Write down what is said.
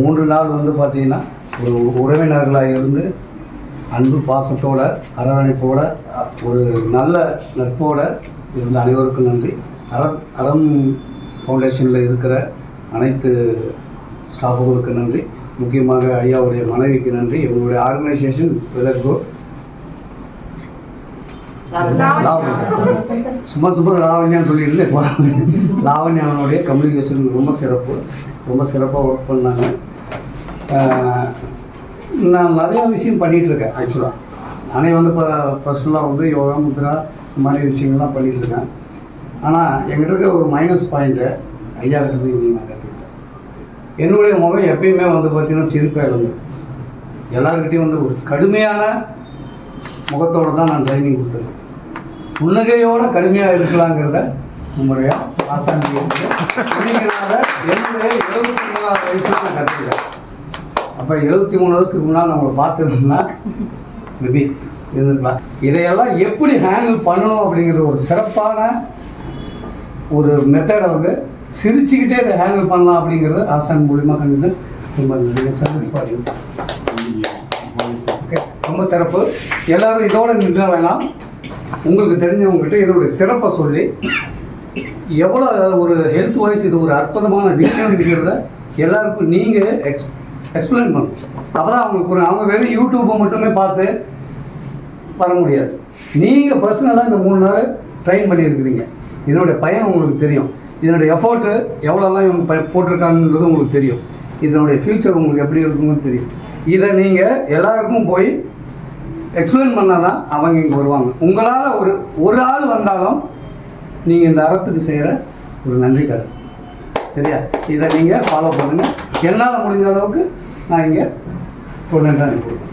3 நாள் வந்து பார்த்திங்கன்னா ஒரு உறவினர்களாக இருந்து அன்பு பாசத்தோட அரவணைப்போட ஒரு நல்ல நட்போட இருந்த அனைவருக்கும் நன்றி. அறம் ஃபவுண்டேஷனில் இருக்கிற அனைத்து ஸ்டாஃபுகளுக்கு நன்றி. முக்கியமாக ஐயாவுடைய மனைவிக்கு நன்றி. இவங்களுடைய ஆர்கனைசேஷன் வெதர்கோ சும்மா லாவண்யான்னு சொல்லியிருந்தேன். லாவண்யானுடைய கம்யூனிகேஷன் ரொம்ப சிறப்பாக ஒர்க் பண்ணாங்க. நான் நிறையா விஷயம் பண்ணிகிட்ருக்கேன். ஆக்சுவலாக நானே வந்து இப்போ பர்சனலாக வந்து யோகா முத்ரா இந்த மாதிரி விஷயங்கள்லாம் பண்ணிகிட்ருக்கேன். ஆனால் எங்கிட்ட இருக்க ஒரு மைனஸ் பாயிண்ட்டு ஐயா கிட்ட நான் கற்றுக்கிட்டேன். என்னுடைய முகம் எப்பயுமே வந்து பார்த்திங்கன்னா சிரிப்பாக இருந்தது. எல்லாருக்கிட்டையும் வந்து ஒரு கடுமையான முகத்தோடு தான் நான் ட்ரைனிங் கொடுத்தேன். புன்னகையோடு கடுமையாக இருக்கலாங்கிறத நம்முடைய ஆசாமி என்னுடைய 73வது வயசில் நான் கற்றுக்கிட்டேன். அப்போ 73 வருஷத்துக்கு முன்னால் நம்மளை பார்த்துருந்தோம்னா மேபி இருந்திருக்கலாம். இதையெல்லாம் எப்படி ஹேண்டில் பண்ணணும் அப்படிங்கிற ஒரு சிறப்பான ஒரு மெத்தடை வந்து சிரிச்சுக்கிட்டே இதை ஹேண்டில் பண்ணலாம் அப்படிங்கிறது ஆசான் மூலிமா கண்டு ரொம்ப ஓகே, ரொம்ப சிறப்பு. எல்லோரும் இதோட நின்று வேணாம். உங்களுக்கு தெரிஞ்சவங்ககிட்ட இதோடைய சிறப்பை சொல்லி எவ்வளோ ஒரு ஹெல்த் வைஸ் இது ஒரு அற்புதமான விஷயம்ங்கிறத எல்லாருக்கும் நீங்கள் எக்ஸ்பிளைன் பண்ணணும். அப்போ தான் அவங்களுக்கு அவங்க வெறும் யூடியூப்பை மட்டுமே பார்த்து வர முடியாது. நீங்கள் பர்சனலாக இந்த 3 நாள் ட்ரெயின் பண்ணியிருக்கிறீங்க. இதனுடைய பயன் உங்களுக்கு தெரியும். இதனுடைய எஃபோர்ட்டு எவ்வளோலாம் இவங்க போட்டிருக்காங்கன்றது உங்களுக்கு தெரியும். இதனுடைய ஃப்யூச்சர் உங்களுக்கு எப்படி இருக்குன்னு தெரியும். இதை நீங்கள் எல்லாருக்கும் போய் எக்ஸ்பிளைன் பண்ணால் தான் அவங்க இங்கே வருவாங்க. உங்களால் ஒரு ஆள் வந்தாலும் நீங்கள் இந்த அறத்துக்கு செய்கிற ஒரு நன்றி கடன். சரியா? இதை நீங்கள் ஃபாலோ பண்ணுங்கள். என்னால் முடிஞ்ச அளவுக்கு நான் இங்கே கொண்டு வந்து கொடுப்பேன்.